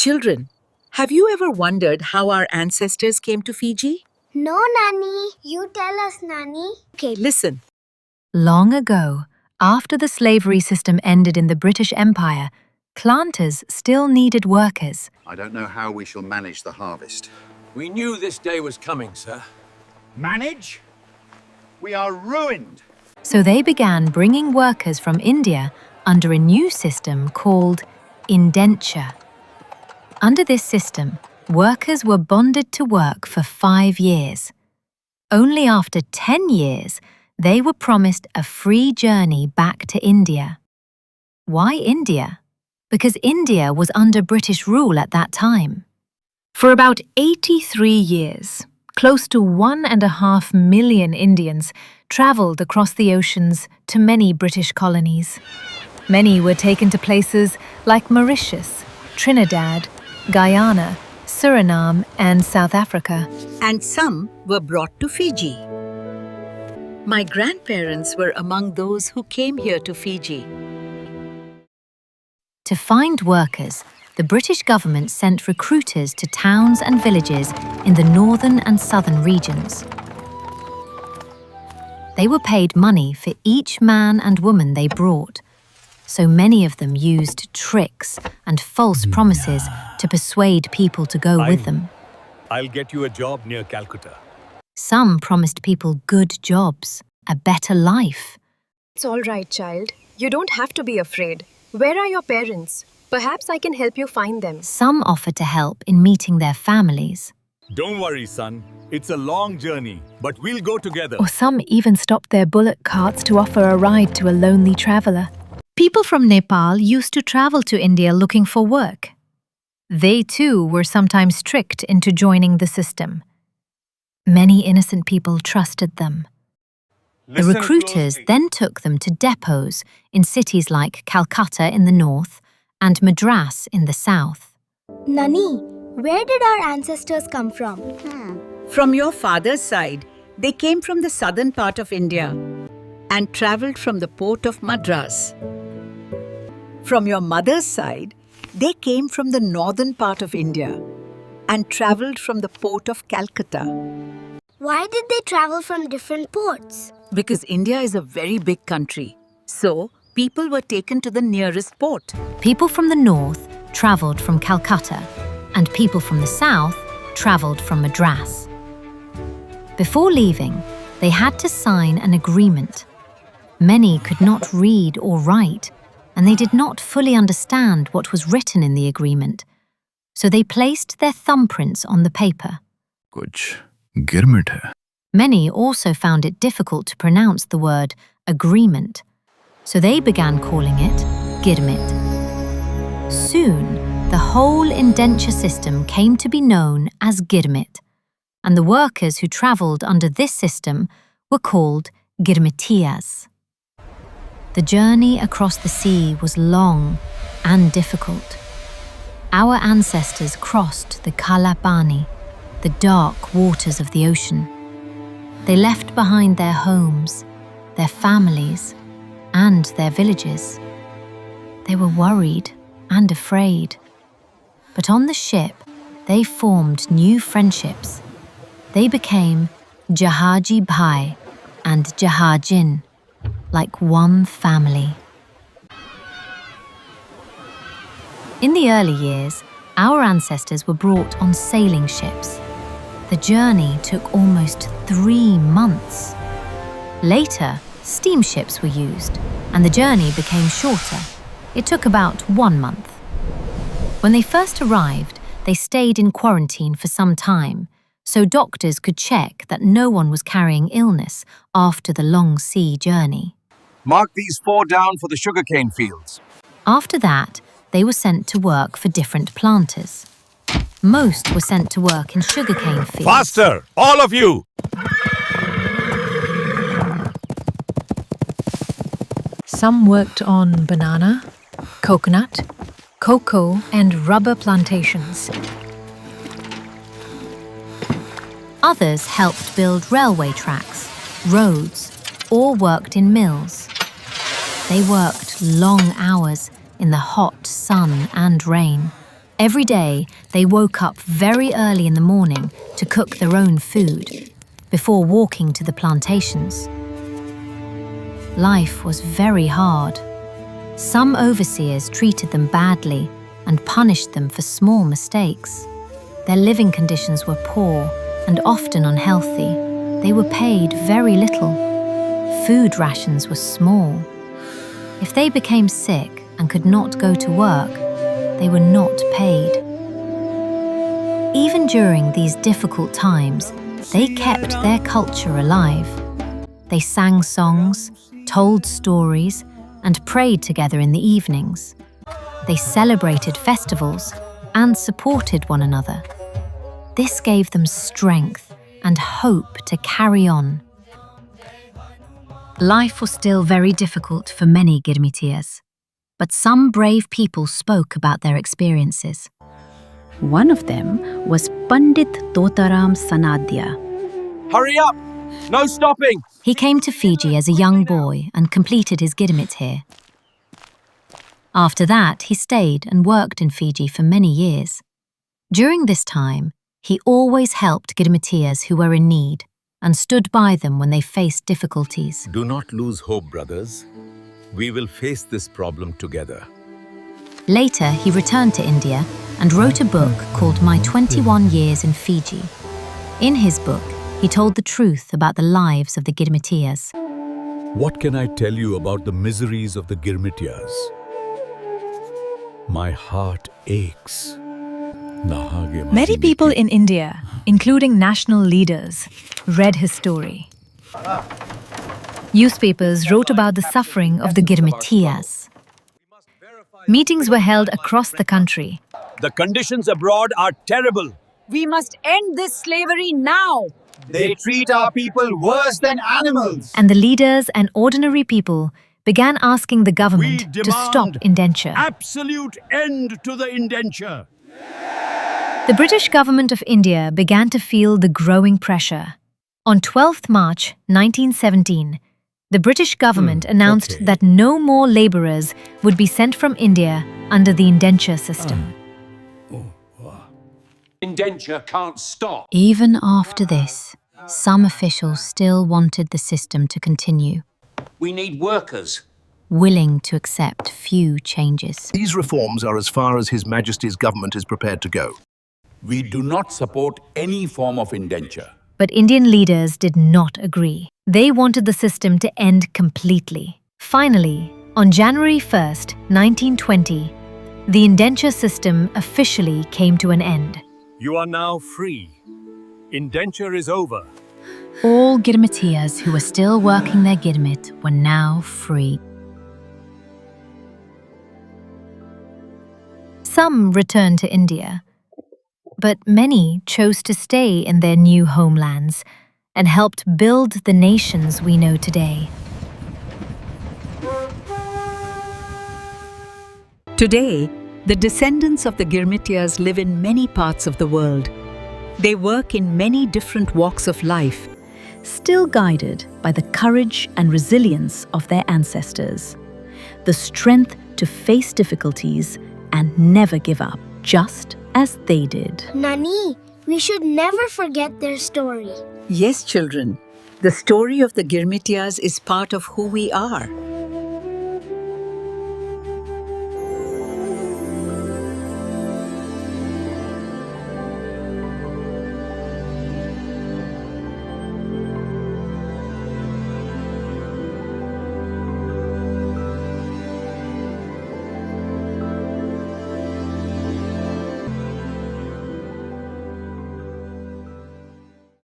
Children, have you ever wondered how our ancestors came to Fiji? No, Nanny. You tell us, Nanny. Okay, listen. Long ago, after the slavery system ended in the British Empire, planters still needed workers. I don't know how we shall manage the harvest. We knew this day was coming, sir. Manage? We are ruined. So they began bringing workers from India under a new system called indenture. Under this system, workers were bonded to work for 5 years. Only after 10 years, they were promised a free journey back to India. Why India? Because India was under British rule at that time. For about 83 years, close to 1.5 million Indians travelled across the oceans to many British colonies. Many were taken to places like Mauritius, Trinidad, Guyana, Suriname, and South Africa. And some were brought to Fiji. My grandparents were among those who came here to Fiji. To find workers, the British government sent recruiters to towns and villages in the northern and southern regions. They were paid money for each man and woman they brought, so many of them used tricks and false promises to persuade people to go with them. I'll get you a job near Calcutta. Some promised people good jobs, a better life. It's all right, child. You don't have to be afraid. Where are your parents? Perhaps I can help you find them. Some offered to help in meeting their families. Don't worry, son. It's a long journey, but we'll go together. Or some even stopped their bullock carts to offer a ride to a lonely traveller. People from Nepal used to travel to India looking for work. They too were sometimes tricked into joining the system. Many innocent people trusted them. The recruiters then took them to depots in cities like Calcutta in the north and Madras in the south. Nanny, where did our ancestors come from? From your father's side, they came from the southern part of India and travelled from the port of Madras. From your mother's side, they came from the northern part of India and travelled from the port of Calcutta. Why did they travel from different ports? Because India is a very big country, so people were taken to the nearest port. People from the north travelled from Calcutta, and people from the south travelled from Madras. Before leaving, they had to sign an agreement. Many could not read or write, and they did not fully understand what was written in the agreement, so they placed their thumbprints on the paper. कुछ गिरमिट है. Many also found it difficult to pronounce the word agreement, so they began calling it Girmit. Soon, the whole indenture system came to be known as Girmit, and the workers who travelled under this system were called Girmitiyas. The journey across the sea was long and difficult. Our ancestors crossed the Kalapani, the dark waters of the ocean. They left behind their homes, their families, and their villages. They were worried and afraid. But on the ship, they formed new friendships. They became Jahaji Bhai and Jahajin, like one family. In the early years, our ancestors were brought on sailing ships. The journey took almost 3 months. Later, steamships were used, and the journey became shorter. It took about 1 month. When they first arrived, they stayed in quarantine for some time, so doctors could check that no one was carrying illness after the long sea journey. Mark these 4 down for the sugarcane fields. After that, they were sent to work for different planters. Most were sent to work in sugarcane fields. Faster, all of you! Some worked on banana, coconut, cocoa, and rubber plantations. Others helped build railway tracks, roads, or worked in mills. They worked long hours in the hot sun and rain. Every day, they woke up very early in the morning to cook their own food before walking to the plantations. Life was very hard. Some overseers treated them badly and punished them for small mistakes. Their living conditions were poor and often unhealthy. They were paid very little. Food rations were small. If they became sick and could not go to work, they were not paid. Even during these difficult times, they kept their culture alive. They sang songs, told stories, and prayed together in the evenings. They celebrated festivals and supported one another. This gave them strength and hope to carry on. Life was still very difficult for many Girmitiyas, but some brave people spoke about their experiences. One of them was Pandit Totaram Sanadhya. Hurry up! No stopping! He came to Fiji as a young boy and completed his Girmit here. After that, he stayed and worked in Fiji for many years. During this time, he always helped Girmitiyas who were in need and stood by them when they faced difficulties. Do not lose hope, brothers. We will face this problem together. Later, he returned to India and wrote a book called My 21 Years in Fiji. In his book, he told the truth about the lives of the Girmitiyas. What can I tell you about the miseries of the Girmitiyas? My heart aches. Many people in India, including national leaders, read his story. Newspapers wrote about the suffering of the Girmitiyas. Meetings were held across the country. The conditions abroad are terrible. We must end this slavery now. They treat our people worse than animals. And the leaders and ordinary people began asking the government to stop indenture. Absolute end to the indenture. The British government of India began to feel the growing pressure. On 12th March 1917, the British government announced that no more labourers would be sent from India under the Indenture System. Indenture can't stop. Even after this, some officials still wanted the system to continue, We need workers. willing to accept few changes. These reforms are as far as His Majesty's government is prepared to go. We do not support any form of indenture. But Indian leaders did not agree. They wanted the system to end completely. Finally, on January 1st, 1920, the Indenture System officially came to an end. You are now free. Indenture is over. All Girmitiyas who were still working their Girmit were now free. Some returned to India, but many chose to stay in their new homelands and helped build the nations we know today. Today, the descendants of the Girmitiyas live in many parts of the world. They work in many different walks of life, still guided by the courage and resilience of their ancestors, the strength to face difficulties and never give up, just as they did. Nani, we should never forget their story. Yes, children, the story of the Girmitiyas is part of who we are.